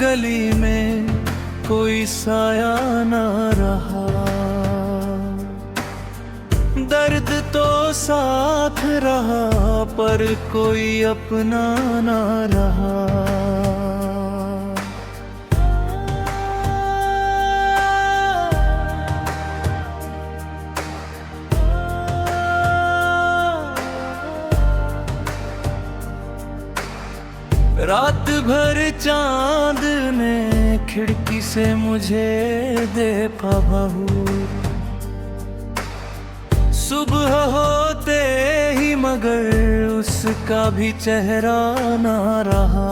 गली में कोई साया ना रहा। दर्द तो साथ रहा पर कोई अपना ना रहा। रात भर चांद ने खिड़की से मुझे देखा बहू। सुबह होते ही मगर उसका भी चेहरा ना रहा।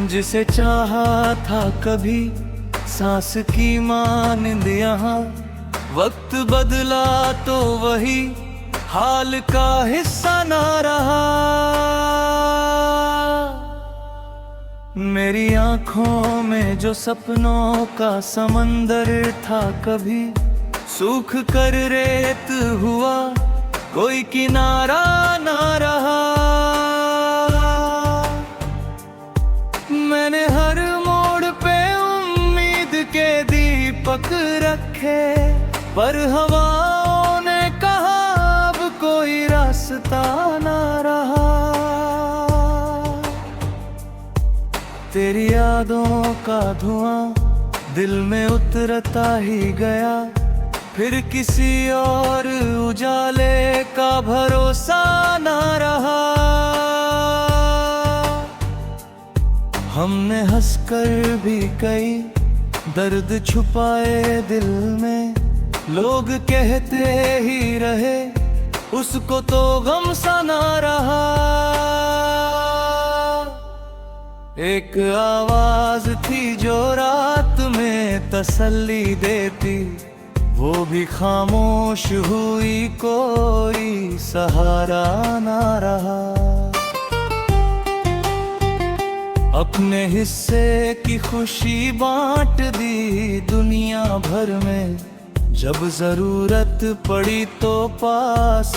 जिसे चाहा था कभी सांस की मानंद यहाँ, वक्त बदला तो वही हाल का हिस्सा ना रहा। मेरी आंखों में जो सपनों का समंदर था कभी सूख कर रेत हुआ, कोई किनारा ना रहा। मैंने हर मोड़ पे उम्मीद के दीपक रखे, पर हवाओं ने कहा अब कोई रास्ता ना रहा। तेरी यादों का धुआं दिल में उतरता ही गया, फिर किसी और उजाले का भरोसा ना रहा। हमने हंसकर भी कई दर्द छुपाए दिल में, लोग कहते ही रहे उसको तो गम सा ना रहा। एक आवाज थी जो रात में तसल्ली देती, वो भी खामोश हुई, कोई सहारा ना रहा। अपने हिस्से की खुशी बांट दी दुनिया भर में, जब जरूरत पड़ी तो पास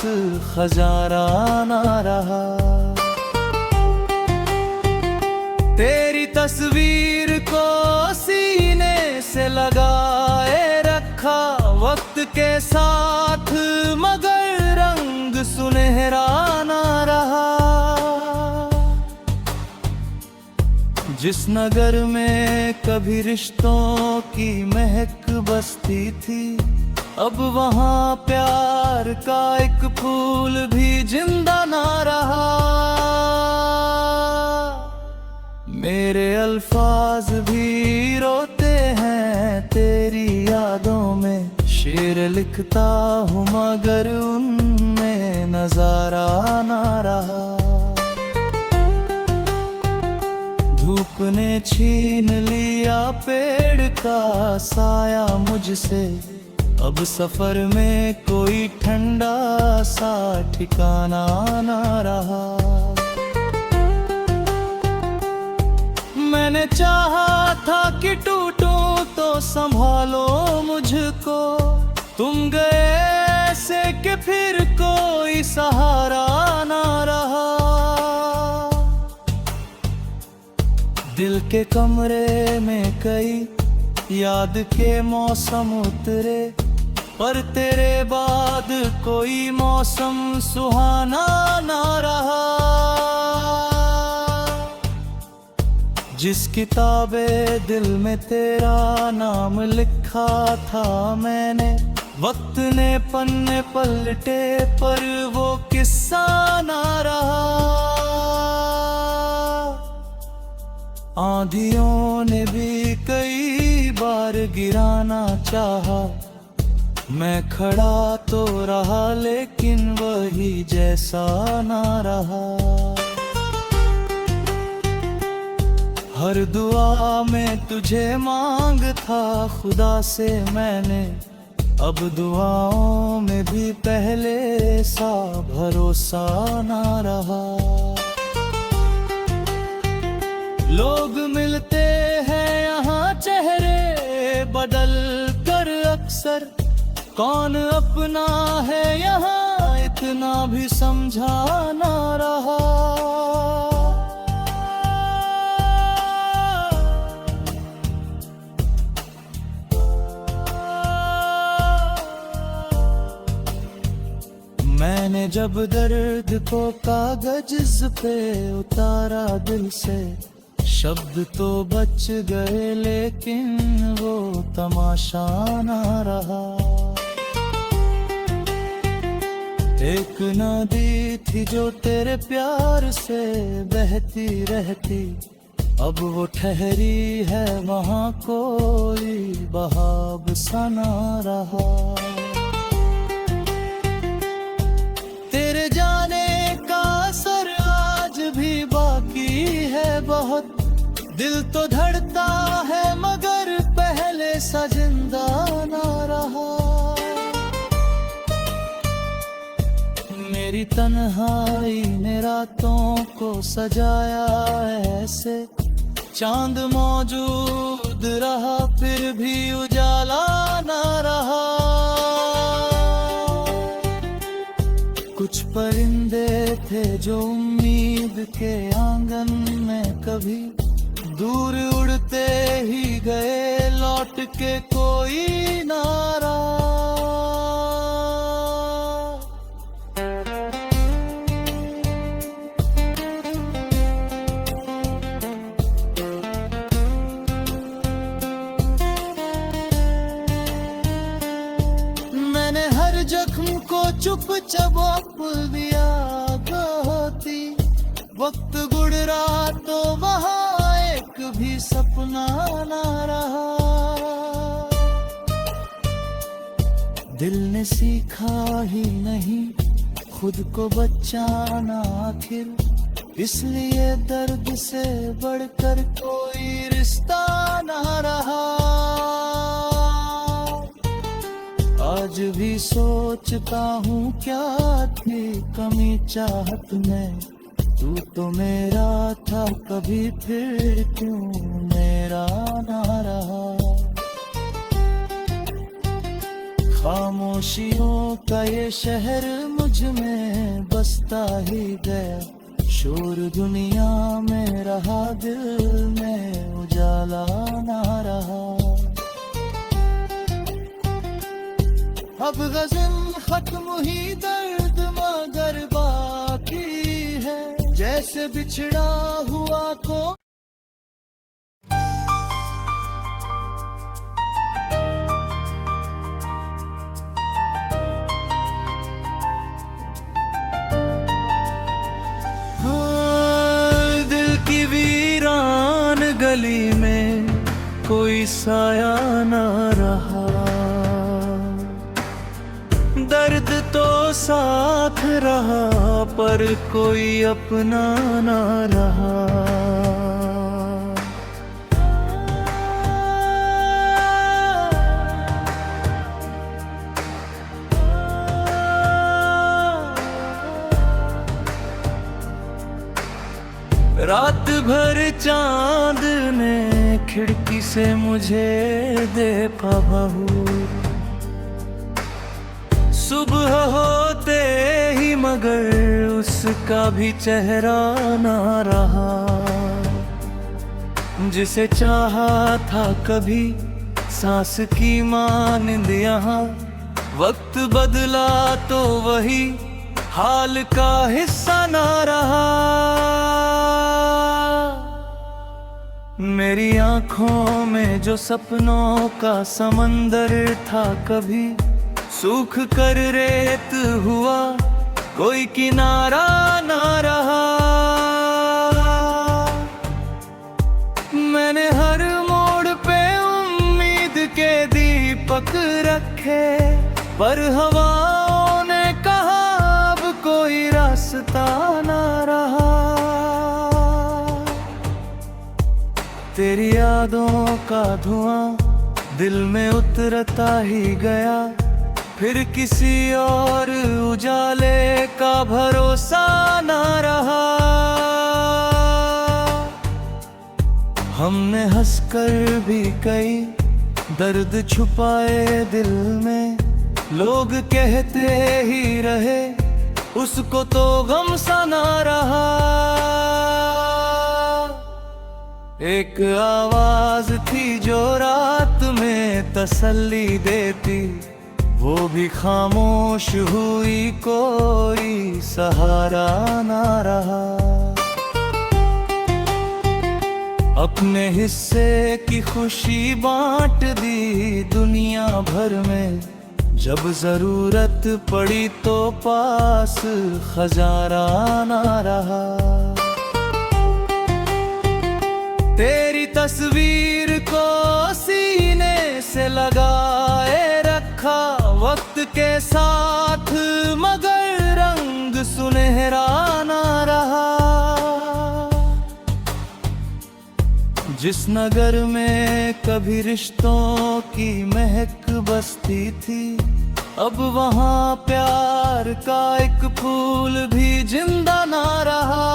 खजाना ना रहा। तेरी तस्वीर को सीने से लगाए रखा वक्त के साथ, मगर रंग सुनहरा ना रहा। जिस नगर में कभी रिश्तों की महक बसती थी, अब वहाँ प्यार का एक फूल भी जिंदा ना रहा। मेरे अल्फाज भी रोते हैं तेरी यादों में, शेर लिखता हूँ मगर उनमें नजारा ना रहा। धूप ने छीन लिया पेड़ का साया मुझसे, अब सफर में कोई ठंडा सा ठिकाना ना रहा। मैंने चाहा था कि टूटूं तो संभालो मुझको, तुम गए ऐसे कि फिर कोई सहारा ना रहा। दिल के कमरे में कई याद के मौसम उतरे, पर तेरे बाद कोई मौसम सुहाना ना रहा। जिस किताबे दिल में तेरा नाम लिखा था मैंने, वक्त ने पन्ने पलटे पर वो किस्सा ना रहा। आंधियों ने भी कई बार गिराना चाहा, मैं खड़ा तो रहा लेकिन वही जैसा ना रहा। हर दुआ में तुझे मांग था खुदा से मैंने, अब दुआओं में भी पहले सा भरोसा ना रहा। लोग मिलते हैं यहाँ चेहरे बदल कर अक्सर, कौन अपना है यहाँ इतना भी समझा ना रहा। जब दर्द को कागज पे उतारा दिल से, शब्द तो बच गए लेकिन वो तमाशा ना रहा। एक नदी थी जो तेरे प्यार से बहती रहती, अब वो ठहरी है वहाँ कोई बहाव सा ना रहा। तेरे जाने का असर आज भी बाकी है बहुत, दिल तो धड़ता है मगर पहले सा जिंदा ना रहा। मेरी तन्हाई ने रातों को सजाया ऐसे, चांद मौजूद रहा फिर भी उजाला ना रहा। कुछ परिंदे थे जो उम्मीद के आंगन में कभी दूर उड़ते ही गए, लौट के कोई ना रहा। मैंने हर जख्म को चुप चबाप दिया होती, वक्त गुजरा तो वहाँ एक भी सपना ना रहा। दिल ने सीखा ही नहीं खुद को बचाना आखिर, इसलिए दर्द से बढ़कर कोई रिश्ता ना रहा। आज भी सोचता हूँ क्या थी कमी चाहत में, तू तो मेरा था कभी फिर क्यों मेरा ना रहा। खामोशियों का ये शहर मुझ में बसता ही गया, शोर दुनिया में रहा दिल में उजाला ना रहा। अब गज़ल खत्म ही दर्द मगर बाकी है, जैसे बिछड़ा हुआ को। हाँ, दिल की वीरान गली में कोई साया ना रहा, दर्द तो साथ रहा पर कोई अपना ना रहा। रात भर चांद ने खिड़की से मुझे देखा बहू, सुबह होते ही मगर उसका भी चेहरा ना रहा। जिसे चाहा था कभी सांस की मानिंद यहाँ, वक्त बदला तो वही हाल का हिस्सा ना रहा। मेरी आँखों में जो सपनों का समंदर था कभी सूख कर रेत हुआ, कोई किनारा ना रहा। मैंने हर मोड़ पे उम्मीद के दीपक रखे, पर हवाओं ने कहा अब कोई रास्ता ना रहा। तेरी यादों का धुआं दिल में उतरता ही गया, फिर किसी और उजाले का भरोसा ना रहा। हमने हंसकर भी कई दर्द छुपाए दिल में, लोग कहते ही रहे उसको तो गम सा ना रहा। एक आवाज थी जो रात में तसल्ली देती, वो भी खामोश हुई, कोई सहारा ना रहा। अपने हिस्से की खुशी बांट दी दुनिया भर में, जब जरूरत पड़ी तो पास खजाना ना रहा। तेरी तस्वीर को सीने से लगाए रखा वक्त के साथ, मगर रंग सुनहरा ना रहा। जिस नगर में कभी रिश्तों की महक बसती थी, अब वहाँ प्यार का एक फूल भी जिंदा ना रहा।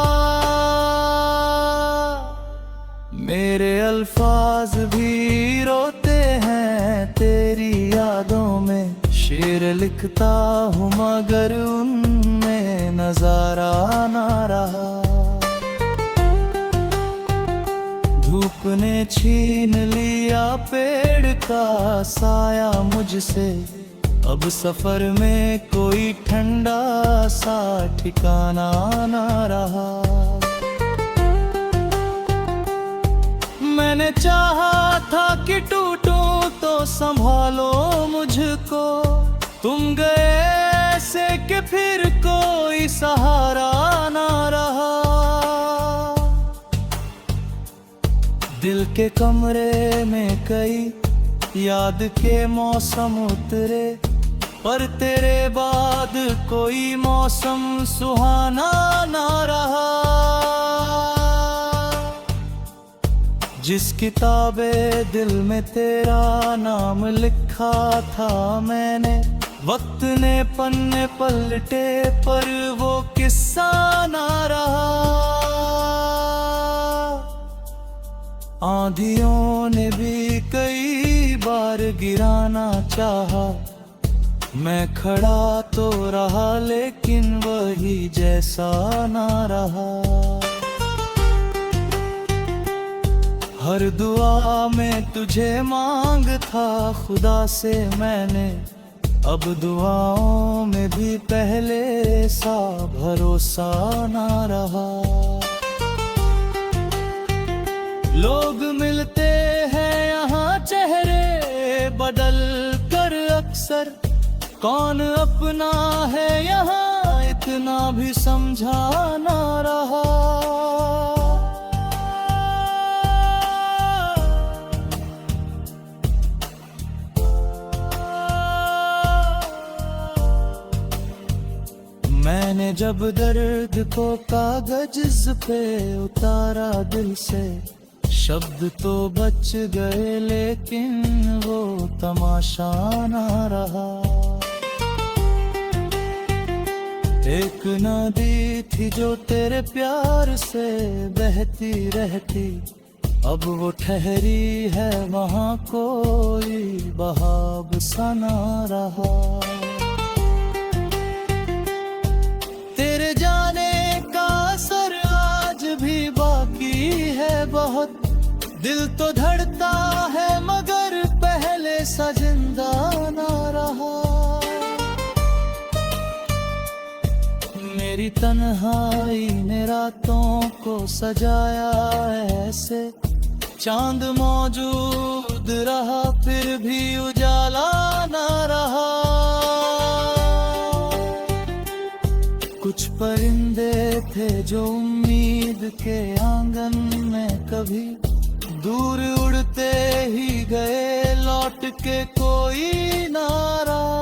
मेरे अल्फाज भी रोते हैं तेरी यादों में, शेर लिखता हूँ मगर उनमें नजारा ना रहा। धूप ने छीन लिया पेड़ का साया मुझसे, अब सफर में कोई ठंडा सा ठिकाना ना रहा। मैंने चाहा था कि टूटूं तो संभालो मुझको, तुम गए ऐसे कि फिर कोई सहारा ना रहा। दिल के कमरे में कई याद के मौसम उतरे, पर तेरे बाद कोई मौसम सुहाना ना रहा। जिस किताबे दिल में तेरा नाम लिखा था मैंने, वक्त ने पन्ने पलटे पर वो किस्सा ना रहा। आंधियों ने भी कई बार गिराना चाहा, मैं खड़ा तो रहा लेकिन वही जैसा ना रहा। हर दुआ में तुझे मांग था खुदा से मैंने, अब दुआओं में भी पहले सा भरोसा ना रहा। लोग मिलते हैं यहाँ चेहरे बदल कर अक्सर, कौन अपना है यहाँ इतना भी समझा ना रहा। मैंने जब दर्द को कागज पे उतारा दिल से, शब्द तो बच गए लेकिन वो तमाशा ना रहा। एक नदी थी जो तेरे प्यार से बहती रहती, अब वो ठहरी है वहाँ कोई बहाव सा ना रहा। तेरे जाने का असर आज भी बाकी है बहुत, दिल तो धड़ता है मगर पहले सा जिंदा ना रहा। मेरी तन्हाई ने रातों को सजाया ऐसे, चांद मौजूद रहा फिर भी उजाला ना रहा। कुछ परिंदे थे जो उम्मीद के आंगन में कभी दूर उड़ते ही गए, लौट के कोई ना रहा।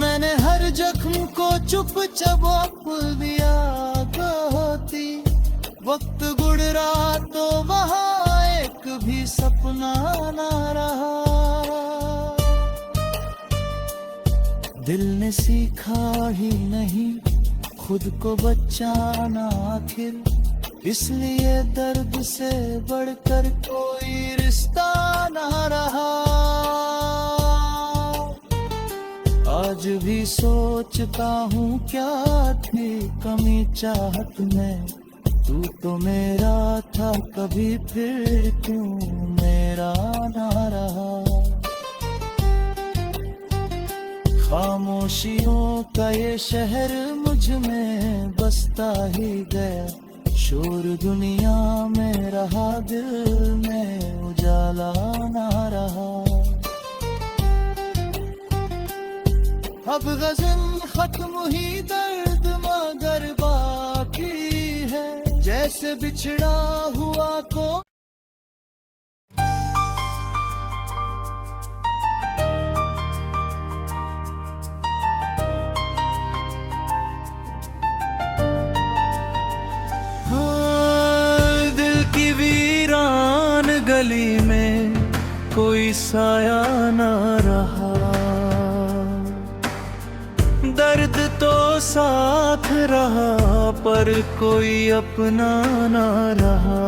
मैंने हर जख्म को चुपचाप दिया होती, वक्त गुजरा तो वहाँ एक भी सपना ना रहा। दिल ने सीखा ही नहीं खुद को बचाना आखिर, इसलिए दर्द से बढ़कर कोई रिश्ता ना रहा। कभी सोचता हूँ क्या थी कमी चाहत में, तू तो मेरा था कभी फिर क्यों मेरा ना रहा। खामोशियों का ये शहर मुझ में बसता ही गया, शोर दुनिया में रहा दिल में उजाला ना रहा। अब गज़ल खत्म ही दर्द मगर बाकी है, जैसे बिछड़ा हुआ को गली में कोई साया ना रहा, दर्द तो साथ रहा पर कोई अपना ना रहा।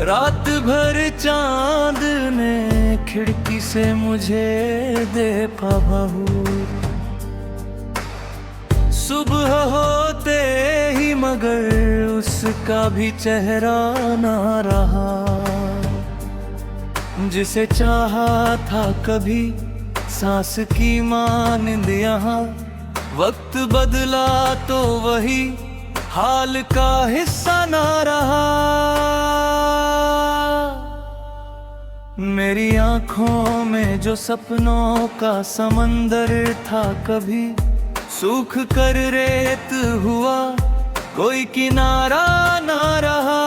रात भर चांद ने खिड़की से मुझे देखा बहूर, सुबह होते ही मगर उसका भी चेहरा ना रहा। जिसे चाहा था कभी सांस की मानिंद यहाँ, वक्त बदला तो वही हाल का हिस्सा ना रहा। मेरी आँखों में जो सपनों का समंदर था कभी सूख कर रेत हुआ, कोई किनारा ना रहा।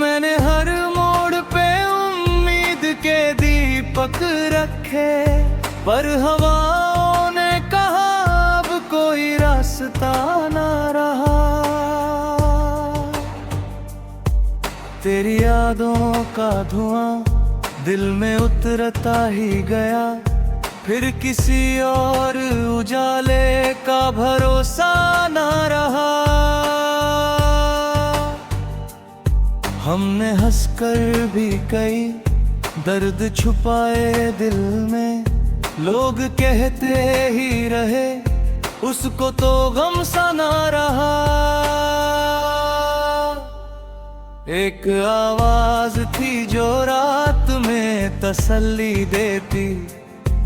मैंने हर मोड़ पे उम्मीद के दीपक रखे, पर हवाओं ने कहा अब कोई रास्ता ना रहा। तेरी यादों का धुआं दिल में उतरता ही गया, फिर किसी और उजाले का भरोसा ना रहा। हमने हंसकर भी कई दर्द छुपाए दिल में, लोग कहते ही रहे उसको तो गम सा ना रहा। एक आवाज थी जो रात में तसल्ली देती,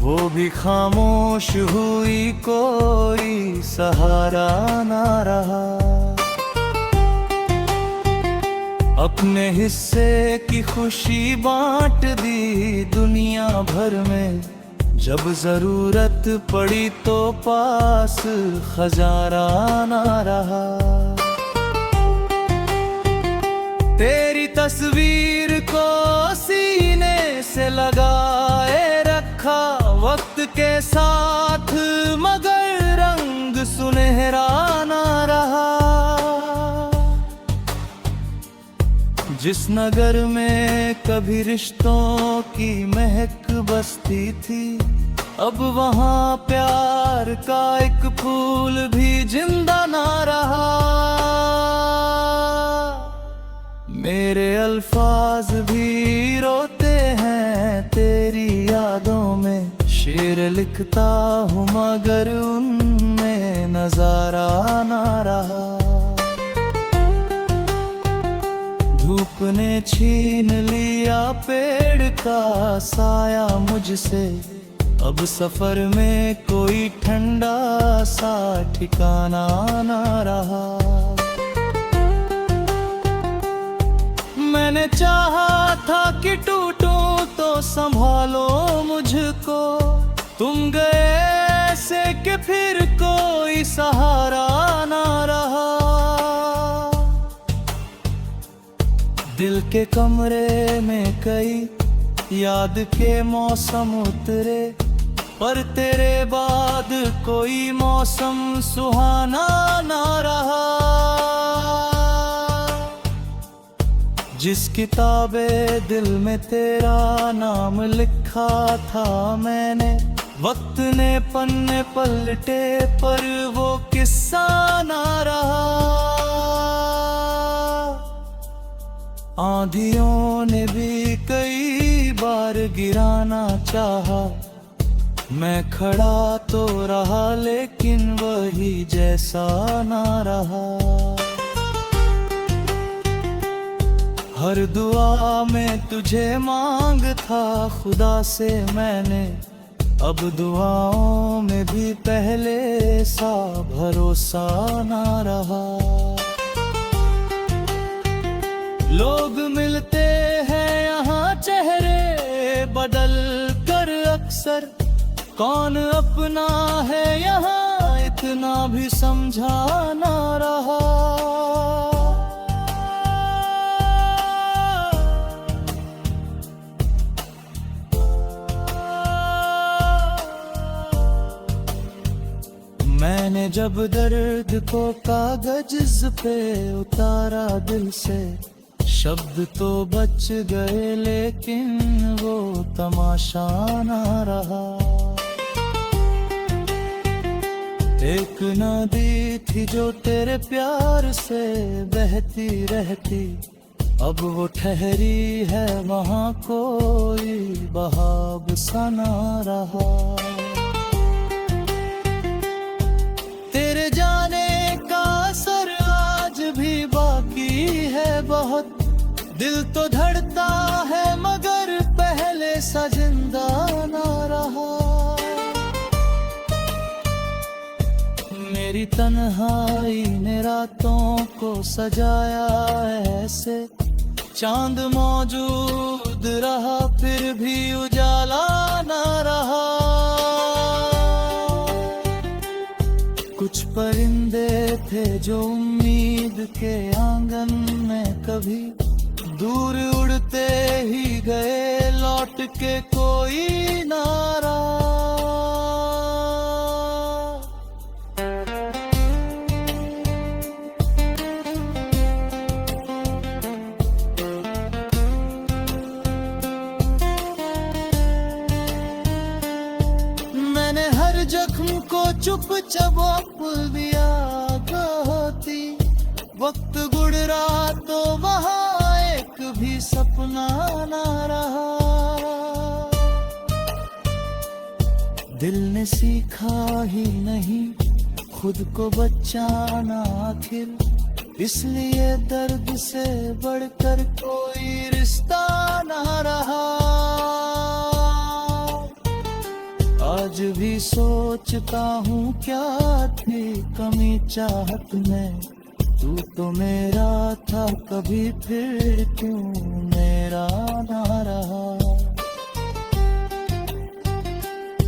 वो भी खामोश हुई, कोई सहारा ना रहा। अपने हिस्से की खुशी बांट दी दुनिया भर में, जब जरूरत पड़ी तो पास खजाना ना रहा। तेरी तस्वीर को सीने से लगाए रखा वक्त के साथ, मगर रंग सुनहरा ना रहा। जिस नगर में कभी रिश्तों की महक बसती थी, अब वहाँ प्यार का एक फूल भी जिंदा ना रहा। मेरे अल्फाज भी रोते हैं तेरी यादों में, शेर लिखता हूँ मगर उनमें नजारा ना रहा। धूप ने छीन लिया पेड़ का साया मुझसे, अब सफर में कोई ठंडा सा ठिकाना ना रहा। मैंने चाहा था कि टूटूं तो संभालो मुझको, तुम गए ऐसे कि फिर कोई सहारा ना रहा। दिल के कमरे में कई याद के मौसम उतरे, पर तेरे बाद कोई मौसम सुहाना ना रहा। जिस किताबे दिल में तेरा नाम लिखा था मैंने, वक्त ने पन्ने पलटे पर वो किस्सा ना रहा। आंधियों ने भी कई बार गिराना चाहा, मैं खड़ा तो रहा लेकिन वही जैसा ना रहा। हर दुआ में तुझे मांग था खुदा से मैंने, अब दुआओं में भी पहले सा भरोसा ना रहा। लोग मिलते हैं यहाँ चेहरे बदल कर अक्सर, कौन अपना है यहाँ इतना भी समझा ना रहा। मैंने जब दर्द को कागज पे उतारा दिल से, शब्द तो बच गए लेकिन वो तमाशा ना रहा। एक नदी थी जो तेरे प्यार से बहती रहती, अब वो ठहरी है वहाँ कोई बहाव सा ना रहा। तेरे जाने का असर आज भी बाकी है बहुत, दिल तो धड़ता है मगर पहले सा जिंदा ना रहा। मेरी तन्हाई ने रातों को सजाया ऐसे, चांद मौजूद रहा फिर भी उजाला ना रहा। कुछ परिंदे थे जो उम्मीद के आंगन में कभी दूर उड़ते ही गए, लौट के कोई ना रहा। मैंने हर जख्म को चुपचाप दिया होती, वक्त गुजरा तो वहाँ एक भी सपना ना रहा। दिल ने सीखा ही नहीं खुद को बचाना आखिर, इसलिए दर्द से बढ़कर कोई रिश्ता ना रहा। आज भी सोचता हूँ क्या थी कमी चाहत में, तू तो मेरा था कभी फिर क्यों मेरा ना रहा।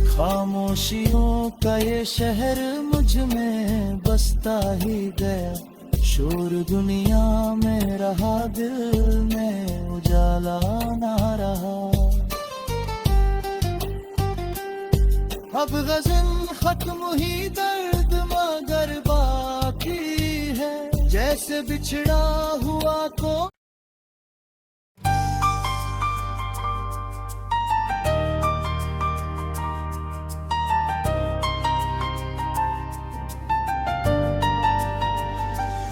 खामोशियों का ये शहर मुझ में बसता ही गया, शोर दुनिया में रहा दिल में उजाला ना रहा। अब गज़ल खत्म ही दर्द मगर बाकी है, जैसे बिछड़ा हुआ को।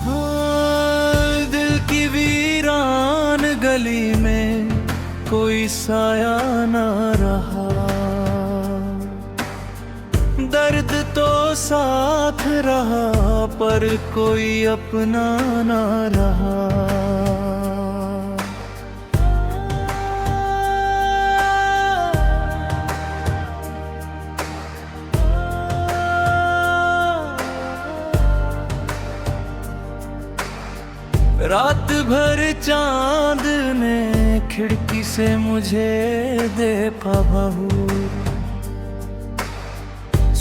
हाँ, दिल की वीरान गली में कोई साया ना रहा, दर्द तो साथ रहा पर कोई अपना ना रहा। रात भर चांद ने खिड़की से मुझे देखा बहू,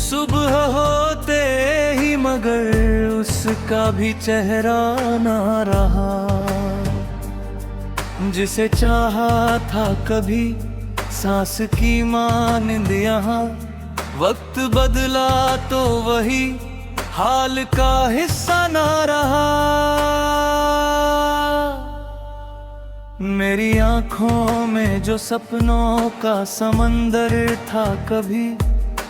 सुबह होते ही मगर उसका भी चेहरा ना रहा। जिसे चाहा था कभी सांस की मानिंद यहाँ, वक्त बदला तो वही हाल का हिस्सा ना रहा। मेरी आंखों में जो सपनों का समंदर था कभी,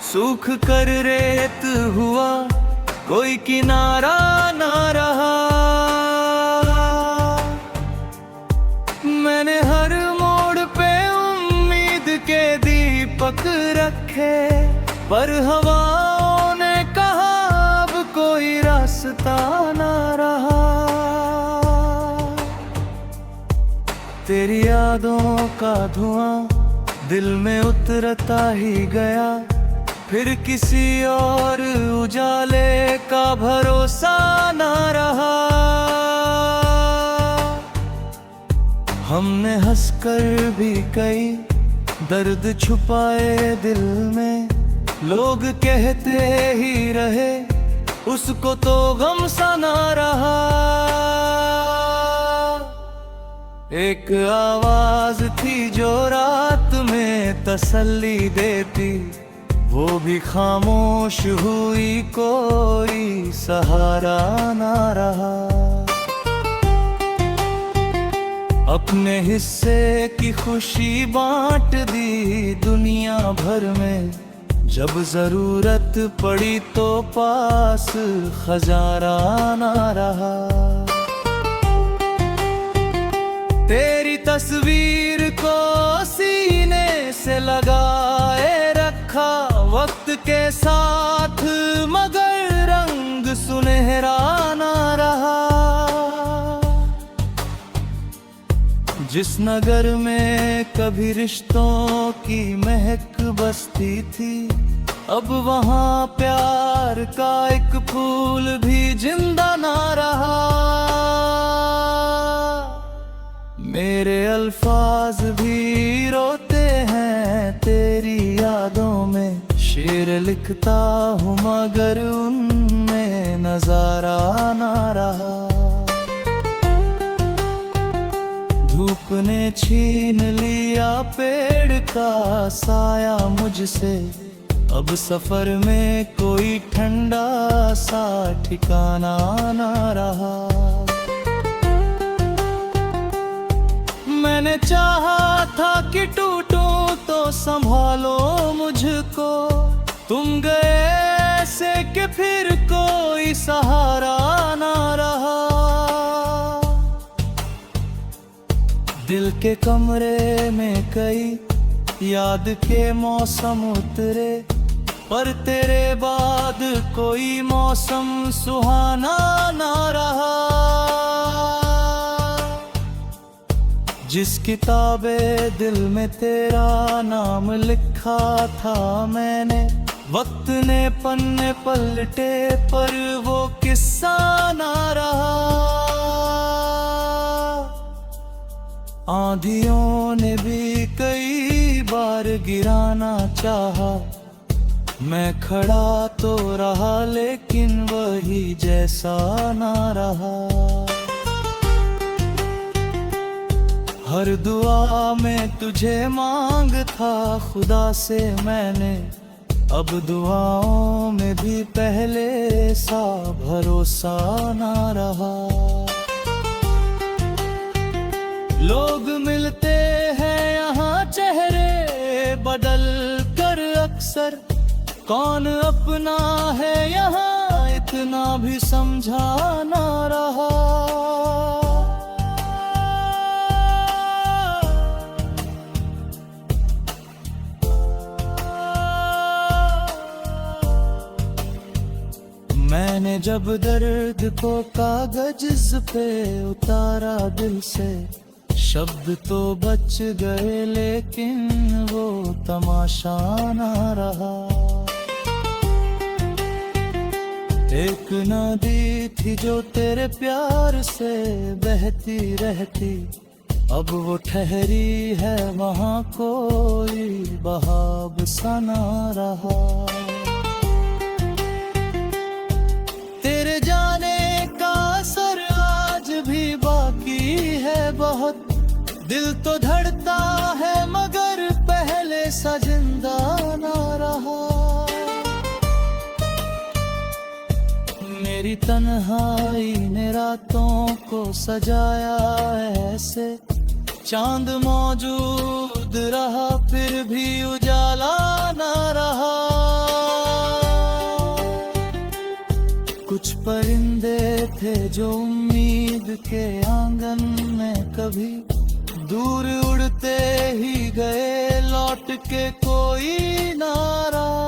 सूख कर रेत हुआ, कोई किनारा ना रहा। मैंने हर मोड़ पे उम्मीद के दीपक रखे, पर हवाओं ने कहा अब कोई रास्ता ना रहा। तेरी यादों का धुआं दिल में उतरता ही गया, फिर किसी और उजाले का भरोसा ना रहा। हमने हंसकर भी कई दर्द छुपाए दिल में, लोग कहते ही रहे उसको तो गम सा ना रहा। एक आवाज थी जो रात में तसल्ली देती, वो भी खामोश हुई, कोई सहारा ना रहा। अपने हिस्से की खुशी बांट दी दुनिया भर में, जब जरूरत पड़ी तो पास खजाना ना रहा। तेरी तस्वीर को सीने से लगाए रखा वक्त के साथ, मगर रंग सुनहरा ना रहा। जिस नगर में कभी रिश्तों की महक बसती थी, अब वहाँ प्यार का एक फूल भी जिंदा ना रहा। मेरे अल्फाज भी रोते हैं तेरी यादों में, शेर लिखता हूँ मगर उनमें नजारा ना रहा। धूप ने छीन लिया पेड़ का साया मुझसे, अब सफर में कोई ठंडा सा ठिकाना ना रहा। मैंने चाहा था कि टूटूं तो संभालो मुझको, तुम गए ऐसे कि फिर कोई सहारा ना रहा। दिल के कमरे में कई याद के मौसम उतरे, पर तेरे बाद कोई मौसम सुहाना ना रहा। जिस किताबे दिल में तेरा नाम लिखा था मैंने, वक्त ने पन्ने पलटे पर वो किस्सा ना रहा। आंधियों ने भी कई बार गिराना चाहा, मैं खड़ा तो रहा लेकिन वही जैसा ना रहा। हर दुआ में तुझे मांग था खुदा से मैंने, अब दुआओं में भी पहले सा भरोसा ना रहा। लोग मिलते हैं यहाँ चेहरे बदल कर अक्सर, कौन अपना है यहाँ इतना भी समझा ना रहा। मैंने जब दर्द को कागज पे उतारा दिल से, शब्द तो बच गए लेकिन वो तमाशा ना रहा। एक नदी थी जो तेरे प्यार से बहती रहती, अब वो ठहरी है वहाँ कोई बहाव सा ना रहा। तेरे जाने का असर आज भी बाकी है बहुत, दिल तो धड़ता है मगर पहले सा जिंदा ना रहा। मेरी तन्हाई ने रातों को सजाया ऐसे, चांद मौजूद रहा फिर भी उजाला ना रहा। परिंदे थे जो उम्मीद के आंगन में कभी दूर उड़ते ही गए, लौट के कोई ना रहा।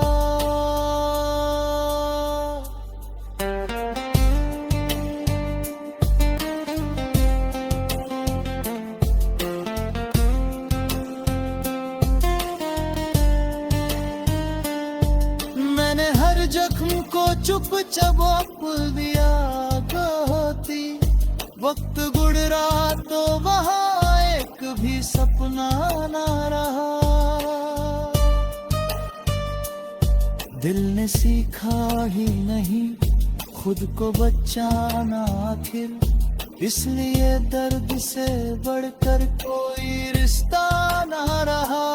मैंने हर जख्म को चुपचाप दिया होती, वक्त गुजरा तो वहाँ एक भी सपना ना रहा। दिल ने सीखा ही नहीं खुद को बचाना आखिर, इसलिए दर्द से बढ़कर कोई रिश्ता ना रहा।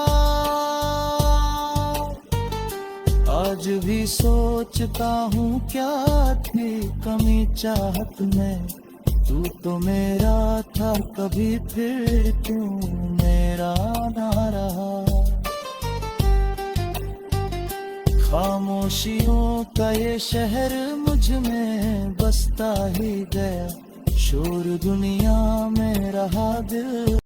आज भी सोचता हूँ क्या थी कमी चाहत में, तू तो मेरा था कभी, फिर क्यों मेरा ना रहा। खामोशियों का ये शहर मुझ में बसता ही गया, शोर दुनिया में रहा दिल।